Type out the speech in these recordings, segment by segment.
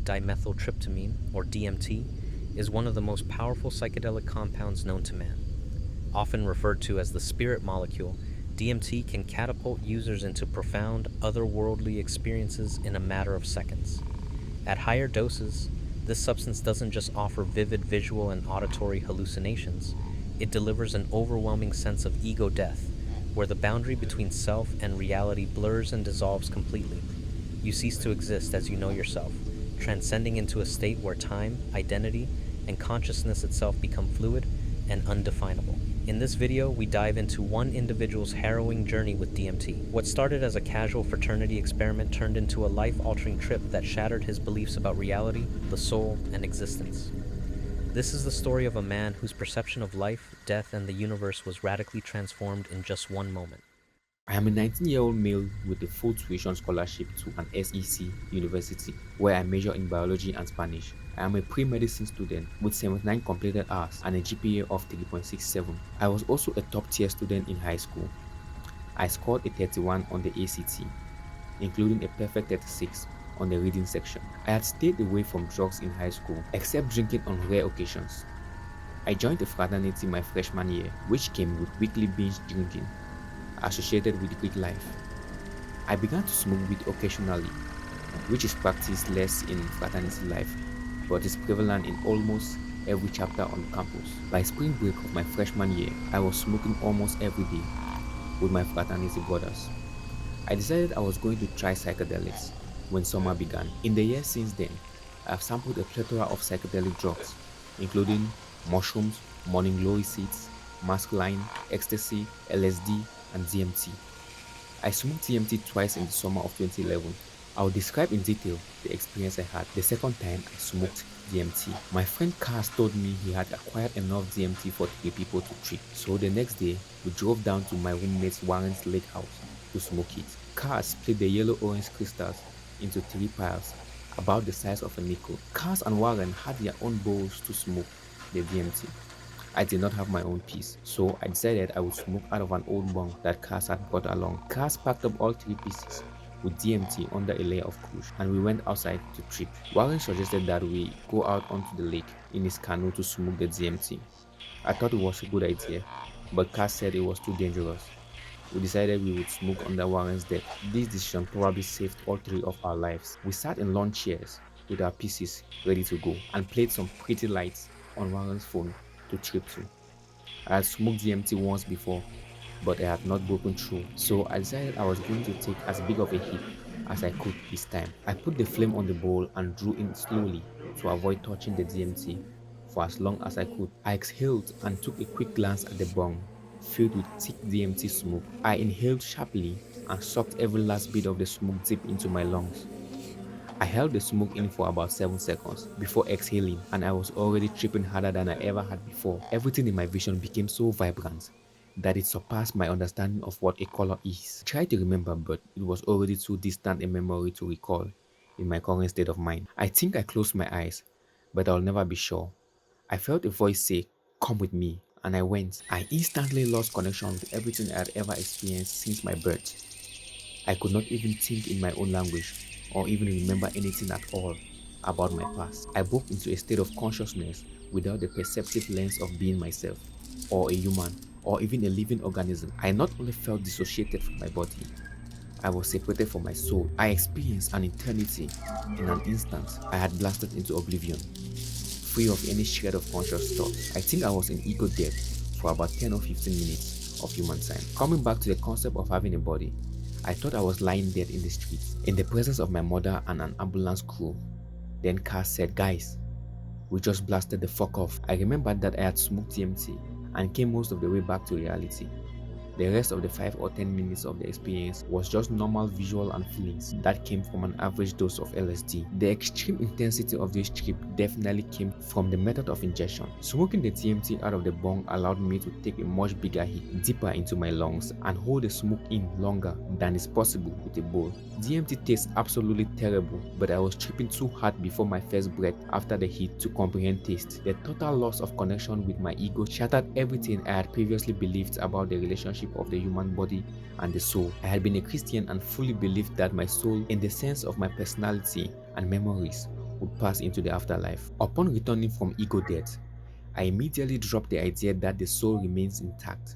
dimethyltryptamine, or DMT, is one of the most powerful psychedelic compounds known to man. Often referred to as the spirit molecule, DMT can catapult users into profound, otherworldly experiences in a matter of seconds. At higher doses, this substance doesn't just offer vivid visual and auditory hallucinations, it delivers an overwhelming sense of ego death, where the boundary between self and reality blurs and dissolves completely. You cease to exist as you know yourself, transcending into a state where time, identity, and consciousness itself become fluid and undefinable. In this video, we dive into one individual's harrowing journey with DMT. What started as a casual fraternity experiment turned into a life-altering trip that shattered his beliefs about reality, the soul, and existence. This is the story of a man whose perception of life, death, and the universe was radically transformed in just one moment. I am a 19-year-old male with a full tuition scholarship to an SEC university where I major in biology and Spanish. I am a pre-medicine student with 79 completed hours and a GPA of 3.67. I was also a top-tier student in high school. I scored a 31 on the ACT, including a perfect 36 on the reading section. I had stayed away from drugs in high school, except drinking on rare occasions. I joined a fraternity my freshman year, which came with weekly binge drinking associated with Greek life. I began to smoke weed occasionally, which is practiced less in fraternity life, but is prevalent in almost every chapter on campus. By spring break of my freshman year, I was smoking almost every day with my fraternity brothers. I decided I was going to try psychedelics when summer began. In the years since then, I have sampled a plethora of psychedelic drugs, including mushrooms, morning glory seeds, mescaline, ecstasy, LSD, and DMT. I smoked DMT twice in the summer of 2011. I'll describe in detail the experience I had the second time I smoked DMT. My friend Cars told me he had acquired enough DMT for 3 people to trip. So the next day, we drove down to my roommate Warren's lake house to smoke it. Cars split the yellow-orange crystals into 3 piles, about the size of a nickel. Cars and Warren had their own bowls to smoke the DMT. I did not have my own piece, so I decided I would smoke out of an old bong that Cass had brought along. Cass packed up all 3 pieces with DMT under a layer of kush, and we went outside to trip. Warren suggested that we go out onto the lake in his canoe to smoke the DMT. I thought it was a good idea, but Cass said it was too dangerous. We decided we would smoke under Warren's deck. This decision probably saved all 3 of our lives. We sat in lawn chairs with our pieces ready to go and played some pretty lights on Warren's phone to trip to. I had smoked DMT once before, but I had not broken through, so I decided I was going to take as big of a hit as I could this time. I put the flame on the bowl and drew in slowly to avoid touching the DMT for as long as I could. I exhaled and took a quick glance at the bong filled with thick DMT smoke. I inhaled sharply and sucked every last bit of the smoke deep into my lungs. I held the smoke in for about 7 seconds before exhaling, and I was already tripping harder than I ever had before. Everything in my vision became so vibrant that it surpassed my understanding of what a color is. I tried to remember, but it was already too distant a memory to recall in my current state of mind. I think I closed my eyes, but I'll never be sure. I felt a voice say, "Come with me," and I went. I instantly lost connection with everything I had ever experienced since my birth. I could not even think in my own language or even remember anything at all about my past. I woke into a state of consciousness without the perceptive lens of being myself, or a human, or even a living organism. I not only felt dissociated from my body, I was separated from my soul. I experienced an eternity in an instant. I had blasted into oblivion, free of any shred of conscious thought. I think I was in ego death for about 10 or 15 minutes of human time. Coming back to the concept of having a body, I thought I was lying dead in the streets, in the presence of my mother and an ambulance crew. Then Cass said, "Guys, we just blasted the fuck off." I remembered that I had smoked DMT and came most of the way back to reality. The rest of the 5 or 10 minutes of the experience was just normal visual and feelings that came from an average dose of LSD. The extreme intensity of this trip definitely came from the method of ingestion. Smoking the DMT out of the bong allowed me to take a much bigger hit deeper into my lungs and hold the smoke in longer than is possible with a bowl. DMT tastes absolutely terrible, but I was tripping too hard before my first breath after the hit to comprehend taste. The total loss of connection with my ego shattered everything I had previously believed about the relationship of the human body and the soul. I had been a Christian and fully believed that my soul, in the sense of my personality and memories, would pass into the afterlife. Upon returning from ego death, I immediately dropped the idea that the soul remains intact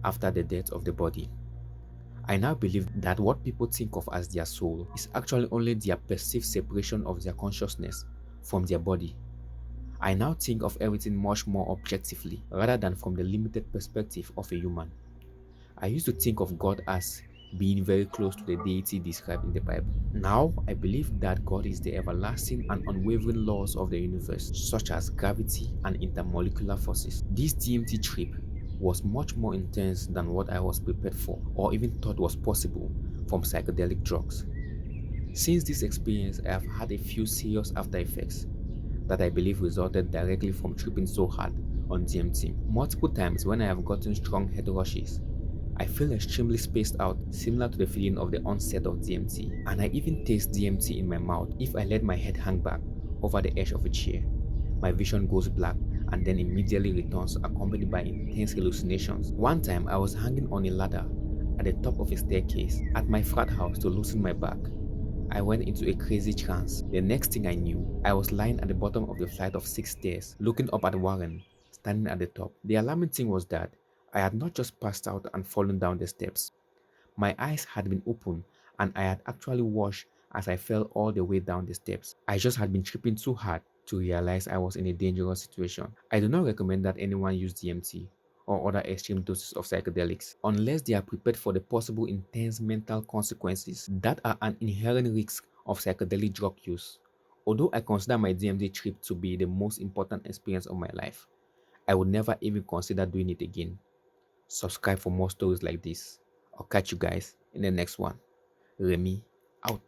after the death of the body. I now believe that what people think of as their soul is actually only their perceived separation of their consciousness from their body. I now think of everything much more objectively rather than from the limited perspective of a human. I used to think of God as being very close to the deity described in the Bible. Now, I believe that God is the everlasting and unwavering laws of the universe, such as gravity and intermolecular forces. This DMT trip was much more intense than what I was prepared for or even thought was possible from psychedelic drugs. Since this experience, I have had a few serious after effects that I believe resulted directly from tripping so hard on DMT. Multiple times when I have gotten strong head rushes, I feel extremely spaced out, similar to the feeling of the onset of DMT, and I even taste DMT in my mouth if I let my head hang back over the edge of a chair. My vision goes black and then immediately returns, accompanied by intense hallucinations. One time, I was hanging on a ladder at the top of a staircase at my frat house to loosen my back. I went into a crazy trance. The next thing I knew, I was lying at the bottom of the flight of 6 stairs, looking up at Warren, standing at the top. The alarming thing was that I had not just passed out and fallen down the steps. My eyes had been open and I had actually watched as I fell all the way down the steps. I just had been tripping too hard to realize I was in a dangerous situation. I do not recommend that anyone use DMT or other extreme doses of psychedelics unless they are prepared for the possible intense mental consequences that are an inherent risk of psychedelic drug use. Although I consider my DMT trip to be the most important experience of my life, I would never even consider doing it again. Subscribe for more stories like this. I'll catch you guys in the next one. Remy out.